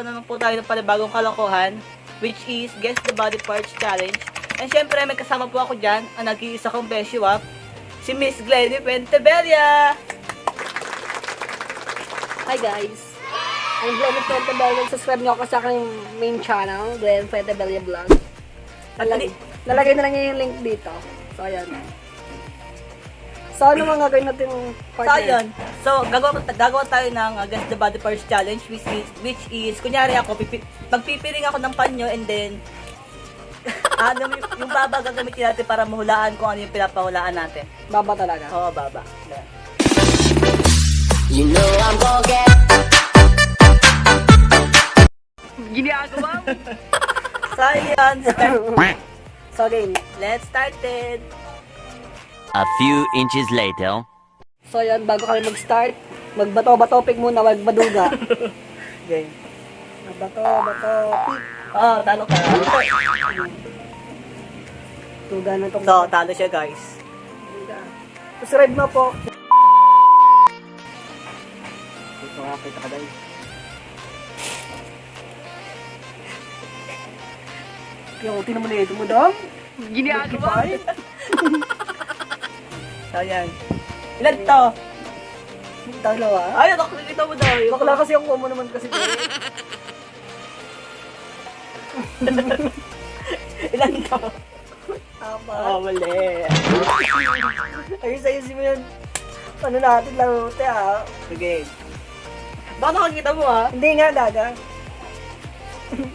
magkakaroon naman po tayo ng panibagong kalokohan, which is Guess the Body Parts Challenge. And syempre, may kasama po ako dyan, ang nag-iisa kong beshiwap, si Miss Glenny Pentebella! Hi guys! I'm Glenn Fuentebella. Subscribe niyo ako sa aking main channel, Glenn Fuentebella Vlog. Lalagay na lang niya yung link dito. So, ayan. So, ano mga gagawin natin So, ayun. So, gagawa tayo ng Guess the Body Parts Challenge, which is kunyari ako, magpipiring ako ng panyo, and then, yung baba gagamitin natin para mahulaan kung ano yung pinapahulaan natin. Baba talaga. Oo, baba. Yeah. You know I'm gonna get. Ginagawa mo? So, ayun. So, game. Let's start it. A few inches later. So, ayan. Bago kami mag-start, magbato-batopik muna, magbaduga. Game. Bato-batopik. Oh, talo ka. Duga na itong... So, talo siya, guys. Subscribe na po. Ito nga, kita ka dahil. Yung uti naman na ito mo, Dom. Ginagawa. So, ayan. Ilan to? Dalawa. Ay, nakakita mo daw. Bakla kasi ako mo naman kasi. Ilan to? Tama. Oh, mali. Ayos-ayusin mo yun. Ano natin lang, te ha? Sige. Baka nakakita mo ha? Hindi nga, gaga.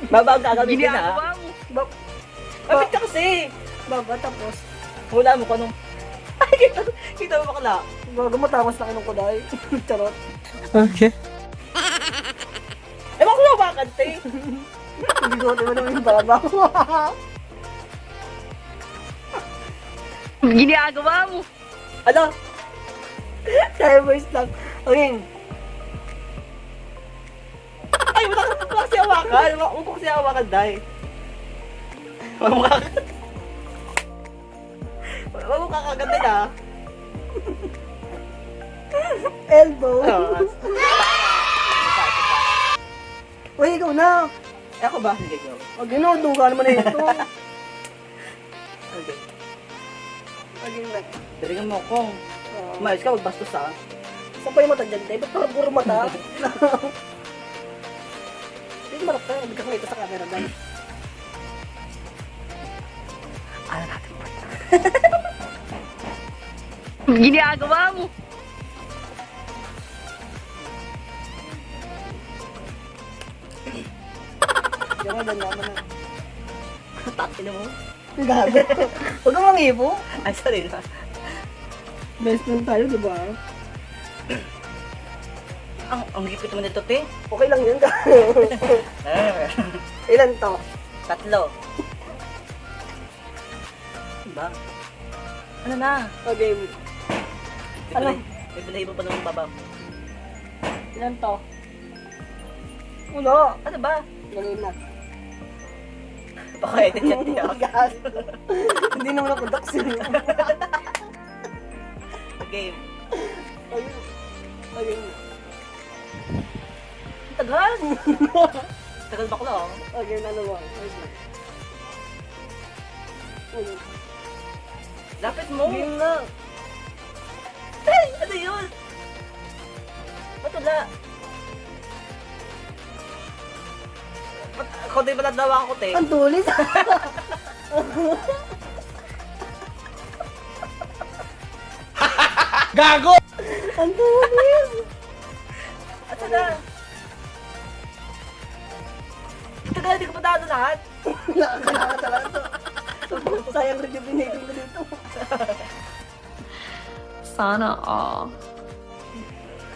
Baba ang gagamitin ha? Mabit ka kasi. Baba, tapos. Hula mo ko nung... Ay, kita mo bakla. Bago matamos na kinong kuday. Charot. Okay. Eh, bakla bakit te? Hindi ko naman naman yung baba. Ginagawa mo. Ano? Kaya voice lang. Okay. Ay, wala ka kasi hawakan. Huwag ko kasi hawakan, day. Huwag mo kakaganda na. Elbow. Oh. Uy, ikaw na. Eh, ako ba? Sige, go. Huwag yun, duga naman na ito. Okay. Huwag yun na. Daringan mo kung. Umayos ka, magbastos ha. Saan pa yung mata dyan, te? Ba't parang puro mata? Hindi marap ka. Hindi ka kumita sa camera, guys. Ano natin po? Ginagawa mo. Diyan mo, ganda mo na. Takin mo. Gago. Huwag kang mangibo. Ay, sorry na. Best friend tayo, di ba? Ang gipit mo nito, te. Okay lang yun. Ilan to? 3. Diba? Ano na? Okay. Ano? May bilay mo pa naman baba. Ilan to? Ulo. Ano ba? Lagay na. Baka edit yan, te. Gas. Hindi naman ako daksin. Game. Ayun. Ayun. Tagal! Tagal bakla, oh. Okay, ano ba? Ayun. Ulo. Lapit mo. Game na. Ay, ano yun? Matula. Kunti ba nadawa ako, te? Ang tulis. Gago! Ang tulis. At na? Tagal, hindi ko pa dado lahat. Nakakalaka talaga to. Sayang rejuvenating ko dito. Sana all.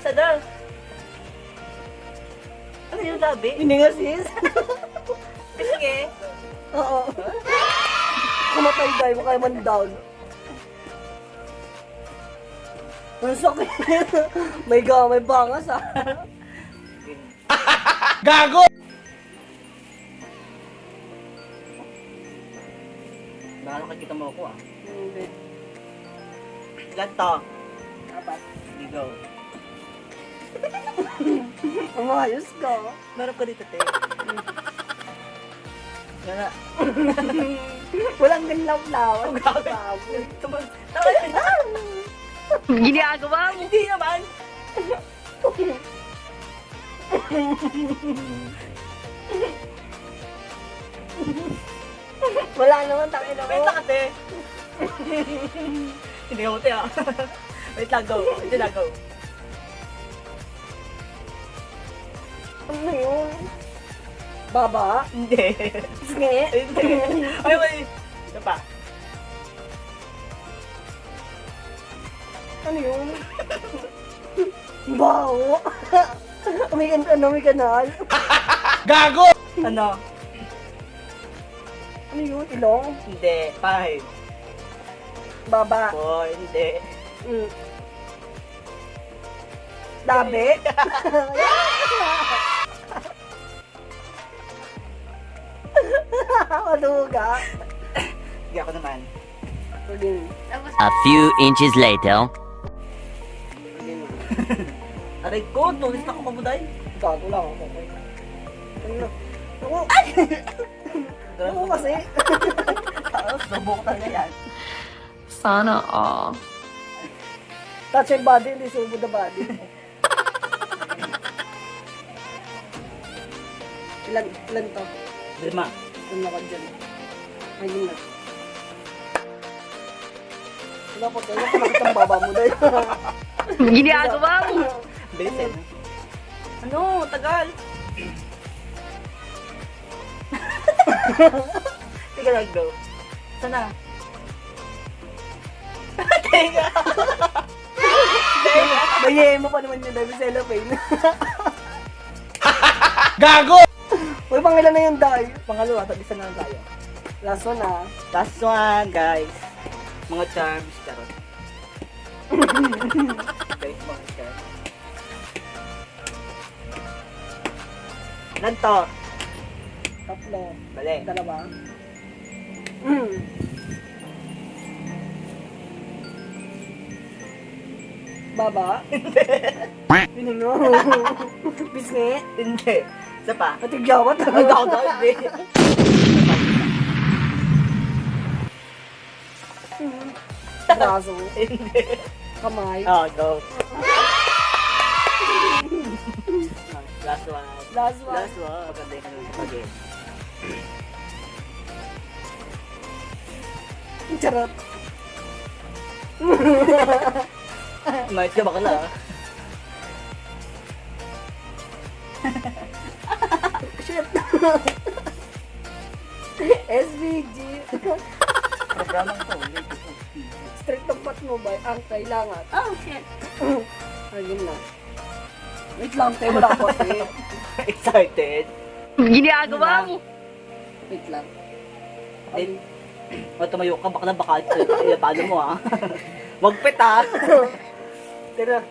Asa na? Ano yung labi? Hindi nga sis. Sige. Oo. Kumatay tayo, baka man down. Ang sakit. May bangas ah. Gago! Baka nakikita mo ako, ah. Hindi. Ilan to? Apat. Sige, go. Umayos ka. Marap ka dito, te. Yan na. Walang ganlaw-law. Ang gabi. Tama na. Ginagawa mo. Hindi naman. Wala naman, tangin na Wait mo. lang kasi. Hindi ako, te, ah. Wait lang, go. Wait lang, go. Ano yun? Baba? Hindi. Sige. Hindi. Ay, wait. Ito pa. Ano yun? Bawo. May kanal. Gago! Ano? Ano yun? Ilong? Hindi. 5. Baba. 4. Hindi. Mm. Labi? Maluga. Sige ako naman. Sige. A few inches later. Aray ko, tulis na ako mabuday. Gago lang ako. Ano? Ako. Ako kasi. Tapos, lubok talaga yan. Sana all. Touch your body, hindi subo the body. Ilan to? 5. Ilan ako dyan? Ayun na. Wala pa tayo, panakit ang baba mo dahil. Ginagawa mo! Bilisin. Ano? Tagal. Sige lang, go. Sana. Tenga. Tenga. Mayema pa naman yun dahil cellophane. Gago! Uy, pangilan na yung dahil. Pangalawa, isa na lang tayo. Last one ah. Last one, guys. Mga charms, charot. Guys, mga charms. Ilan to? Tatlo. Bali. Dalawa. Baba? Hindi. Pinino. Bisngi? Hindi. Isa pa. Patigyawat. Ang ako daw, hindi. Braso. Hindi. Kamay. Oh, go. Last one. Last one. Last one. Maganda yung pag-game. Charot. Mayat ka bakla. Shit. SVG. Programang to. Strict ng pat mo ba? Ang kailangan. Oh, shit. Ayun na. Wait lang, tayo wala ko kasi. Excited. Ginagawa mo. Wait lang. Then, tumayo ka, baka paano mo ah. Wag pet ah. Tira.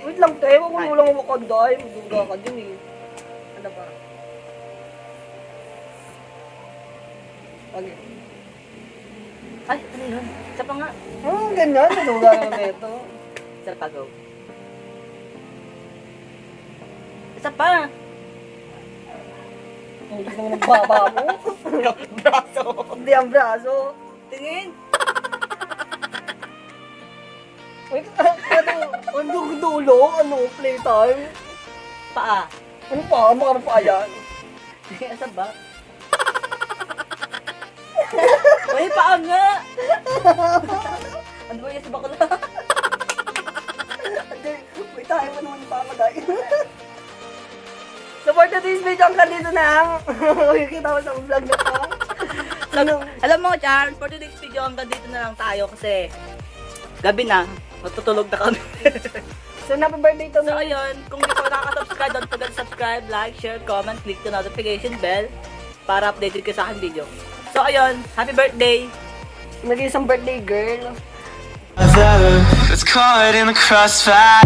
Wait lang, tayo. Huwag mo lang makanday. Magduga ka dun eh. Ano ba? Okay. Ay, ano yun? Isa pa nga. Oh, ganyan. Magduga ka na ito. Isa pa, go. Isa pa. Ang gusto mo ng baba mo. Braso. Hindi ang braso. Tingin. Wait, ano dulo? Ano? Playtime? Paa. Ano pa? Ano pa yan? Tingin, asa ba? Uy, paa nga. Ano ba yung sa bakla? Hindi, wait tayo pa naman yung pamagay. So for today's video, hanggang dito na. Makikita mo sa vlog na to. Alam mo, Char, for today's video, hanggang dito na lang tayo kasi gabi na, matutulog na kami. So happy birthday to So me. ayun, kung di pa nakaka-subscribe, don't forget to subscribe, like, share, comment, click the notification bell para updated ka sa aking video. So ayun, happy birthday! Nag-isang birthday girl. That's caught in the crossfire.